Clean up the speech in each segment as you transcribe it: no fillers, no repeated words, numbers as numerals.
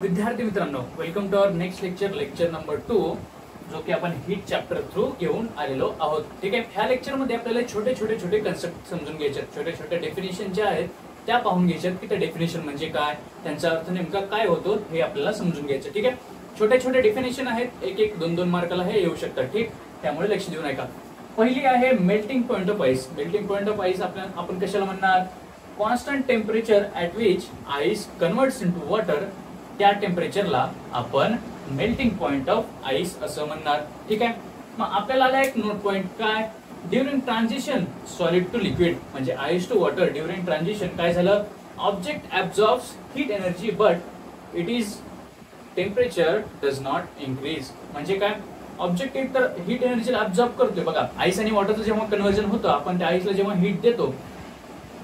विद्यार्थी मित्रांनो, welcome to our next lecture number 2, जो की आपण हीट चॅप्टर थ्रू घेऊन आलेलो आहोत. ठीक आहे. ह्या लेक्चर मध्ये आपल्याला छोटे कन्सेप्ट समजून घ्यायचे, छोटे डेफिनेशन जे आहेत त्या पाहून घ्यायच्यात की त्या डेफिनेशन म्हणजे काय, त्यांचा अर्थ नेमका काय होतो हे आपल्याला समजून घ्यायचं. ठीक आहे. छोटे डेफिनेशन आहेत, एक दोन मार्काला हे येऊ शकतात. ठीक, त्यामुळे लक्ष देऊन ऐका. पहिली आहे melting point of ice. Melting point of ice आपण कशाला म्हणणार? Constant temperature at which ice converts into water, त्या टेम्परेचरला आपण मेल्टिंग पॉइंट ऑफ आईस असं म्हणणार. ठीक आहे. मग आपल्याला आला एक नोट पॉइंट काय, during transition solid to liquid, म्हणजे ice to water during transition काय झालं, object absorbs heat energy but it is temperature does not increase. म्हणजे काय, ऑब्जेक्ट एक तर हीट एनर्जीला ऍब्झॉर्ब करतोय. बघा, आईस आणि वॉटरचं जेव्हा कन्व्हर्जन होतं, आपण त्या आईसला जेव्हा हीट देतो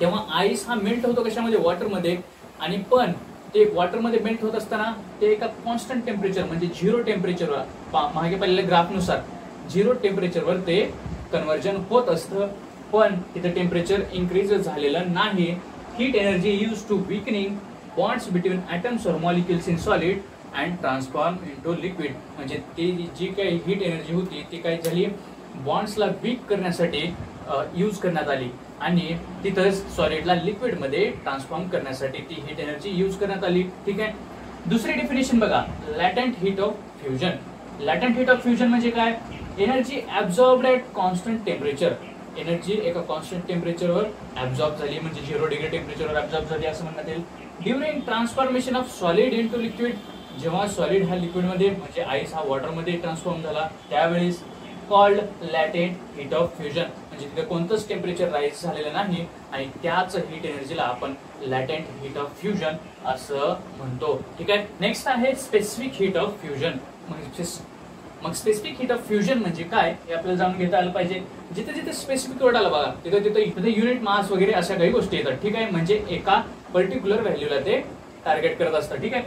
तेव्हा आईस हा मेल्ट होतो कशामध्ये, वॉटरमध्ये. आणि पण ते वॉटरमध्ये मेल्ट होत असताना ते एका कॉन्स्टंट टेम्परेचर म्हणजे 0 टेम्परेचरवर, मागे पाहिलेल्या ग्राफनुसार 0 टेम्परेचरवर ते कन्व्हर्जन होत असतं. पण तिथे टेम्परेचर इन्क्रीज झालेलं नाही. Heat energy use to weakening bonds between atoms और molecules in solid and transform into liquid. म्हणजे ती जी काही हीट एनर्जी होती ती काय झाली, बॉन्ड्सला वीक करण्यासाठी यूज करण्यात आली आणि तिथंच सॉलिडला लिक्विड मध्ये ट्रान्सफॉर्म करण्यासाठी ती हीट एनर्जी यूज करण्यात आली. ठीक आहे. दुसरी डेफिनेशन बघा, latent heat of fusion. Latent heat of fusion म्हणजे काय, energy absorbed at constant temperature. Energy एका कॉन्स्टंट टेम्परेचरवर ऍब्झॉर्ब झाली, म्हणजे 0 डिग्री टेम्परेचरवर ऍब्झॉर्ब झाली असं म्हणण्यात येईल. During transformation of solid into liquid, जेव्हा सॉलिड हा लिक्विड मध्ये म्हणजे आईस हा वॉटर मध्ये ट्रान्सफॉर्म झाला त्यावेळेस कॉल्ड लॅटेंट हीट ऑफ फ्युजन. म्हणजे तिथे कोणतंच टेम्परेचर राईज झालेलं नाही आणि त्याच हीट एनर्जीला आपण लॅटेंट हीट ऑफ फ्युजन असं म्हणतो. ठीक आहे. नेक्स्ट आहे स्पेसिफिक हीट ऑफ फ्युजन. मग स्पेसिफिक हीट ऑफ फ्युजन म्हणजे काय हे आपल्याला जाणून घेता आलं पाहिजे. जिथे स्पेसिफिक वर्ड आला बघा, तिथे युनिट मास वगैरे अशा काही गोष्टी येतात. ठीक आहे. म्हणजे एका पर्टिक्युलर व्हॅल्यूला ते टार्गेट करत असतं. ठीक आहे.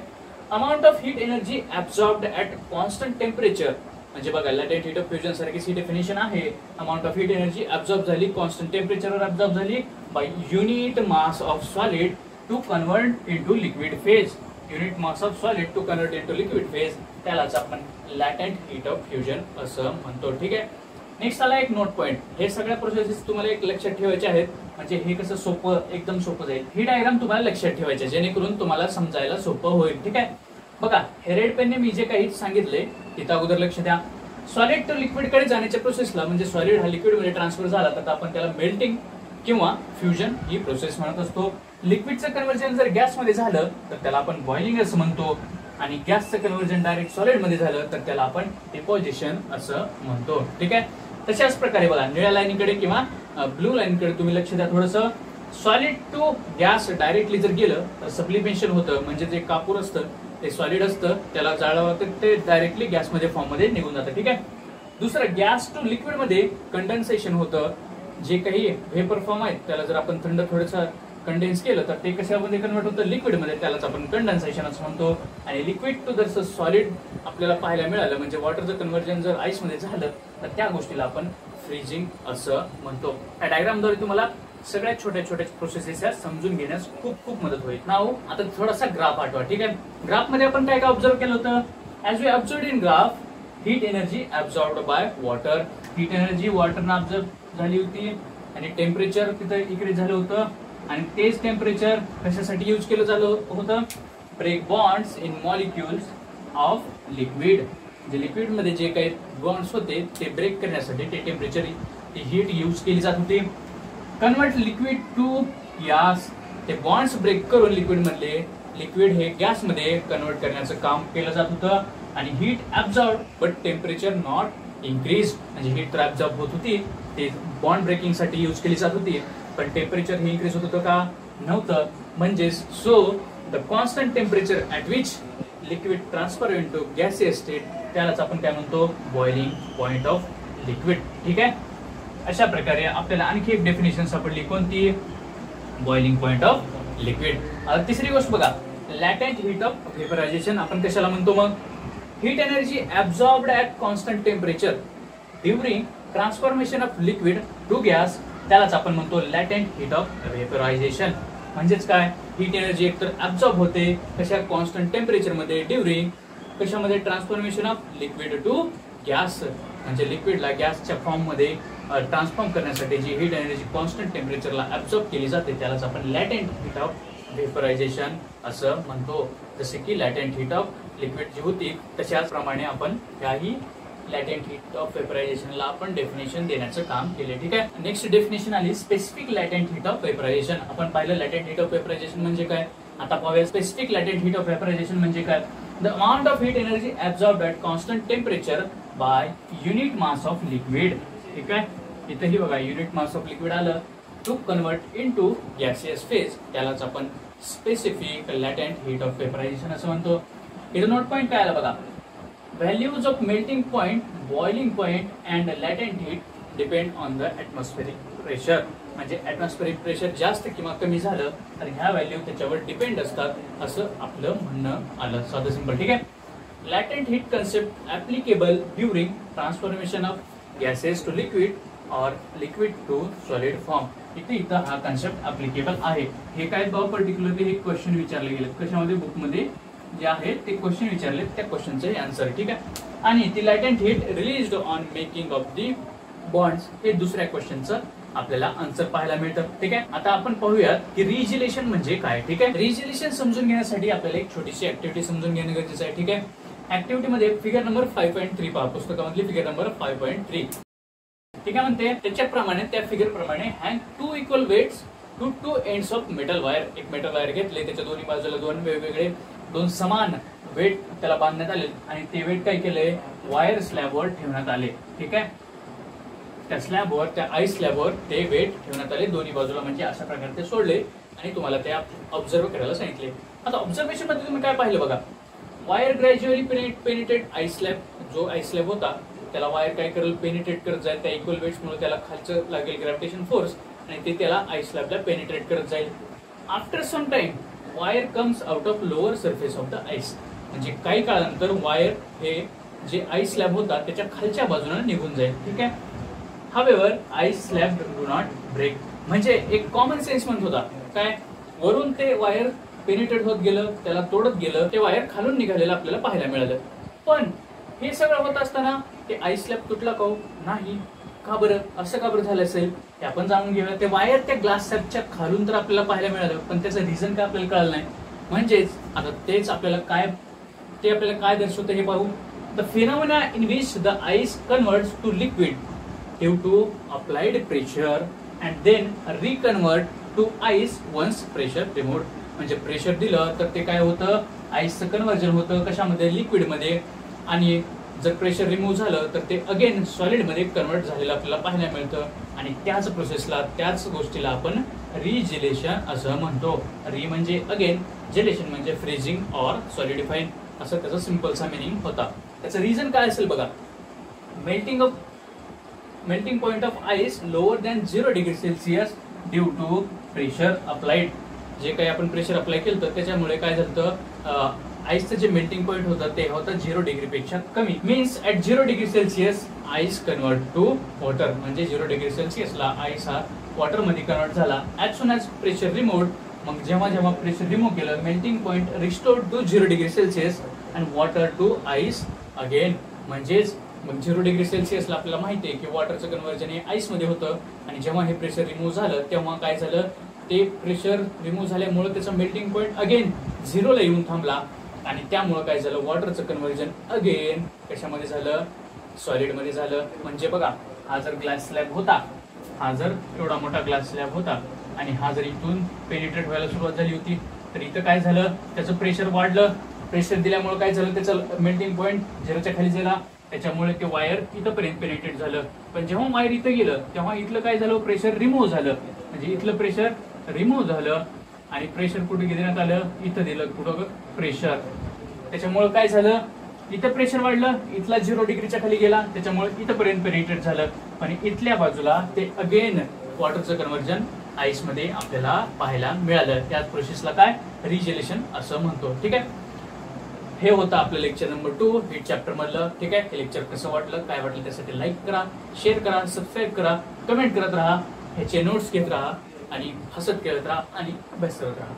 Amount of heat energy absorbed at constant temperature, म्हणजे बघा लॅटेंट हीट ऑफ फ्युजन सारखीच ही डेफिनेशन आहे. Amount of heat energy absorb झाली, कॉन्स्टंट टेम्परेचरवर ऍब्झॉर्ब झाली by unit mass of solid to convert into liquid phase. Unit mass of solid to convert into liquid phase, त्यालाच आपण लॅटेंट heat of fusion असं म्हणतो. ठीक आहे. नेक्स्ट आला एक नोट पॉइंट. हे सगळ्या प्रोसेसेस तुम्हाला एक लक्षात ठेवायचे आहेत, म्हणजे हे कसं सोपं, एकदम सोपं जाईल. ही डायग्राम तुम्हाला लक्षात ठेवायची जेणेकरून तुम्हाला समजायला सोपं होईल. ठीक आहे. बघा, हे रेड पेनने मी जे काही सांगितले तिथं अगोदर लक्ष द्या. सॉलिड टू लिक्विड कडे जाण्याच्या प्रोसेसला, म्हणजे सॉलिड हा लिक्विड मध्ये ट्रान्सफर झाला तर आपण त्याला मेल्टिंग किंवा फ्युजन ही प्रोसेस म्हणत असतो. लिक्विडचं कन्व्हर्जन जर गॅसमध्ये झालं तर त्याला आपण बॉइलिंग असं म्हणतो आणि गॅसचं कन्व्हर्जन डायरेक्ट सॉलिड मध्ये झालं तर त्याला आपण डिपॉझिशन असं म्हणतो. ठीक आहे. तशाच प्रकारे बघा, निळ्या लाईनकडे किंवा ब्लू लाईनकडे तुम्ही लक्ष द्या थोडंसं. सॉलिड टू गॅस डायरेक्टली जर गेलं तर सब्लिमेशन होतं, म्हणजे जे कापूर असतं ते सॉलिड असतं, त्याला जाळलं ते डायरेक्टली गॅसमध्ये फॉर्म मध्ये निघून जातं. ठीक आहे. दुसरं, गॅस टू लिक्विड मध्ये कंडेन्सेशन होतं. जे काही व्हेपर फॉर्म आहेत त्याला जर आपण थंड थोडंसं कंडेन्स केलं तर ते कशामध्ये कन्वर्ट होतं, लिक्विड मध्ये, त्यालाच आपण कंडेन्सेशन असं म्हणतो. आणि लिक्विड टू जर सॉलिड आपल्याला पाहायला मिळालं, म्हणजे वॉटरचं कन्व्हर्जन जर आईस मध्ये झालं तर त्या गोष्टीला आपण फ्रीजिंग असं म्हणतो. या डायग्रामद्वारे तुम्हाला सगळ्यात छोट्या प्रोसेसेस समजून घेण्यास खूप मदत होईल. नाव आता थोडासा ग्राफ आठवा. ठीक आहे. ग्राफ मध्ये आपण काय ऑब्झर्व केलं होतं, as we observe in graph, heat energy absorbed by water. Heat energy वॉटरनं ऍब्झॉर्ब झाली होती आणि टेम्परेचर तिथं इन्क्रीज झालं होतं. आणि तेच टेम्परेचर कशासाठी यूज केलं झालं होतं, break bonds in molecules of liquid. जे लिक्विड मध्ये जे काही बॉन्ड्स होते ते ब्रेक करण्यासाठी ते टेम्परेचर, ती हीट यूज केली जात होती. कन्वर्ट लिक्विड टू गॅस, ते बॉन्ड्स ब्रेक करून लिक्विड मधले लिक्विड हे गॅस मध्ये कन्वर्ट करण्याचं काम केलं जात होतं. आणि heat absorb but temperature not increase, म्हणजे हीट तर ऍब्झॉर्ब होत होती, ते बॉन्ड ब्रेकिंग साठी यूज केली जात होती, पण टेम्परेचर हे इन्क्रीज होत होतं का, नव्हतं. म्हणजे so the constant temperature at which liquid transfer into gaseous state, त्यालाच आपण काय म्हणतो, बॉइलिंग पॉइंट ऑफ लिक्विड. ठीक आहे. अशा प्रकारे आपल्याला आणखी एक डेफिनेशन सापडली, कोणती, बॉइलिंग पॉइंट ऑफ लिक्विड. तिसरी गोष्ट बघा, लॅटेंट हीट ऑफ व्हेपरायझेशन आपण कशाला म्हणतो, मग heat energy absorbed at constant temperature during transformation of liquid to gas, त्यालाच आपण म्हणतो लॅटेंट हीट ऑफ व्हेपरायझेशन. म्हणजेच काय, हीट एनर्जी एकतर ऍब्सॉर्ब होते कशा कॉन्स्टंट टेम्परेचर मध्ये ड्युरिंग कशामध्ये transformation of liquid to gas, म्हणजे लिक्विडला गॅसच्या फॉर्म मध्ये ट्रान्सफॉर्म करण्यासाठी जी हीट एनर्जी कॉन्स्टंट टेम्परेचरला ऍब्सॉर्ब केली जाते त्यालाच आपण लॅटेंट हीट ऑफ व्हेपरायझेशन असं म्हणतो. जसे की लॅटेंट हीट ऑफ लिक्विड जी होती तशाच प्रमाणे आपण त्याही लॅटेंट हीट ऑफ वेपरायझेशनला आपण डेफिनेशन देण्याचं काम केले. ठीक आहे. नेक्स्ट डेफिनेशन आली specific latent heat of vaporisation. आपण पाहिलं लॅटेंट हीट ऑफ वेपरायझेशन म्हणजे काय, आता पाहूया specific latent heat of vaporisation म्हणजे काय. The amount of heat energy absorbed at constant temperature by unit mass of liquid. ठीक आहे, इथेही बघा युनिट मास ऑफ लिक्विड आलं to convert into gaseous phase, त्यालाच आपण specific latent heat of vaporisation असं म्हणतो. इथं नोट पॉइंट काय आला बघा, values of melting point, boiling point and latent heat depend on the atmospheric pressure. म्हणजे ॲटमॉस्फेरिक प्रेशर जास्त किंवा कमी झालं तर ह्या व्हॅल्यू त्याच्यावर डिपेंड असतात असं आपलं म्हणणं आलं, साधं सिंपल. ठीक आहे. Latent heat concept applicable during transformation of gases to liquid और लिक्विड टू सॉलिड फॉर्म. इथं हा कन्सेप्ट ऍप्लिकेबल आहे. हे काय बाबा पर्टिक्युलरली हे क्वेश्चन विचारले गेले कशामध्ये, बुकमध्ये जे आहे ते क्वेश्चन विचारले त्या क्वेश्चनचे आन्सर. ठीक आहे. आणि ती latent heat released on making of the bonds हे दुसऱ्या क्वेश्चनचं आपल्याला आन्सर पाहायला मिळतं. ठीक आहे. आता आपण पाहूयात की रिजिलेशन म्हणजे काय. ठीक आहे. रिजिलेशन समजून घेण्यासाठी आपल्याला एक छोटीशी ऍक्टिव्हिटी समजून घेणं गरजेचं आहे. ठीक आहे. ऍक्टिव्हिटी मध्ये फिगर नंबर 5.3 पहा, पुस्तकामधली फिगर नंबर 5.3. ठीक आहे. म्हणते त्याच्याप्रमाणे त्या फिगर प्रमाणे hang two equal weights to two ends of metal wire. एक मेटल वायर घेतले, त्याच्या दोन्ही बाजूला दोन वेगवेगळे दोन समान वेट त्याला बांधण्यात आले आणि ते वेट काय केले, वायर स्लॅबवर ठेवण्यात आले. ठीक आहे. त्या स्लॅबवर, त्या आईस स्लॅबवर ते वेट ठेवण्यात आले दोन्ही बाजूला, म्हणजे अशा प्रकारे ते सोडले आणि तुम्हाला ते ऑब्झर्व करायला सांगितले. आता ऑब्झर्वेशन मध्ये तुम्ही काय पाहिलं बघा, wire gradually penetrate ice slab. जो आईस स्लॅब होता त्याला वायर काय करेल, पेनिट्रेट करत जाईल त्या इक्वल वेट्समुळे त्याला खालचं लागेल ग्रॅव्हिटेशन फोर्स आणि ते त्याला आईस स्लॅबला पेनिट्रेट करत जाईल. After some time wire comes out of lower surface of the ice. म्हणजे काही काळानंतर वायर हे जे आईस स्लॅब होता त्याच्या खालच्या बाजूने निघून जाईल. ठीक आहे. However ice slab do not break. म्हणजे एक कॉमन सेन्स म्हणत होता काय, वरून ते वायर पेनिट्रेट होत गेलं, त्याला तोडत गेलं, ते वायर खालून निघालेलं आपल्याला पाहायला मिळालं. पण हे सगळं होत असताना ते आईस स्लॅब तुटला का नाही, का बरं, असं का बरं झालं असेल ते आपण जाणून घेऊया. ते वायर त्या ग्लास स्लॅबच्या खालून तर आपल्याला पाहायला मिळालं, पण त्याचं रिझन काय आपल्याला कळलं नाही. म्हणजेच आता तेच आपल्याला काय दर्शवतं हे पाहू. The phenomena in which the ice converts to liquid due to applied pressure and then reconvert to ice once pressure removed. म्हणजे प्रेशर दिलं तर ते काय होतं, आईसचं कन्व्हर्जन होतं कशामध्ये, लिक्विडमध्ये, आणि जर प्रेशर रिमूव्ह झालं तर ते अगेन सॉलिड मध्ये कन्वर्ट झालेलं आपल्याला पाहायला मिळतं. आणि त्याच प्रोसेसला, त्याच गोष्टीला आपण रिजिलेशन असं म्हणतो. री म्हणजे अगेन, जेलेशन म्हणजे फ्रीजिंग ऑर सॉलिडिफाईंग, असं त्याचा सिंपलचा मिनिंग होता. त्याचं रिझन काय असेल बघा, melting point of ice lower than 0 degree Celsius due to pressure applied. जे काही आपण प्रेशर अप्लाय केलं तर त्याच्यामुळे काय झालं, आईसचं जे मेल्टिंग पॉइंट होतं ते होतं 0 डिग्री पेक्षा कमी. Means at 0 degree Celsius ice convert to water. म्हणजे 0 डिग्री सेल्सिअसला आईस हा वॉटर मध्ये कन्वर्ट झाला. As soon as pressure removed, मग जेव्हा प्रेशर रिमूव्ह केलं, melting point restored to 0 degree Celsius and water to ice again. म्हणजेच मग 0 डिग्री सेल्सिअसला आपल्याला माहिती आहे की वॉटरचं कन्व्हर्जन हे आईस मध्ये होतं, आणि जेव्हा हे प्रेशर रिमूव्ह झालं तेव्हा काय झालं, ते प्रेशर रिमूव्ह झाल्यामुळे त्याचा मेल्टिंग पॉइंट अगेन 0ला येऊन थांबला, आणि त्यामुळे काय झालं, वॉटरचं कन्व्हर्जन अगेन कशामध्ये झालं, सॉलिड मध्ये झालं. म्हणजे बघा, हा जर ग्लास स्लॅब होता, हा जर एवढा मोठा ग्लास स्लॅब होता आणि हा जर इथून पेनिट्रेट व्हायला सुरुवात झाली होती, तर इथं काय झालं, त्याचं प्रेशर वाढलं. प्रेशर दिल्यामुळे काय झालं, त्याचं मेल्टिंग पॉइंट 0च्या खाली गेला, त्याच्यामुळे ते वायर इथंपर्यंत पेनिट्रेट झालं. पण जेव्हा वायर इथं गेलं तेव्हा इथलं काय झालं, प्रेशर रिमूव्ह झालं. म्हणजे इथलं प्रेशर रिमूव्ह झालं आणि प्रेशर कुठे देण्यात आलं, इथं दिलं कुठं प्रेशर. त्याच्यामुळे काय झालं, इथं प्रेशर वाढलं, इथला 0 डिग्रीच्या खाली गेला, त्याच्यामुळे इथंपर्यंत पेनिट्रेट झालं. पण इथल्या बाजूला ते अगेन वॉटरचं कन्व्हर्जन आईस मध्ये आपल्याला पाहायला मिळालं. त्याच प्रोसेसला काय, रिजिलेशन असं म्हणतो. ठीक आहे. हे होतं आपलं लेक्चर नंबर 2 हीट चॅप्टर मधलं. ठीक आहे. हे लेक्चर कसं वाटलं, काय वाटलं त्यासाठी लाईक करा, शेअर करा, सबस्क्राईब करा, कमेंट करत राहा, ह्याचे नोट्स घेत राहा. आणि हसत खेळत राहा आणि अभ्यास करत राहा.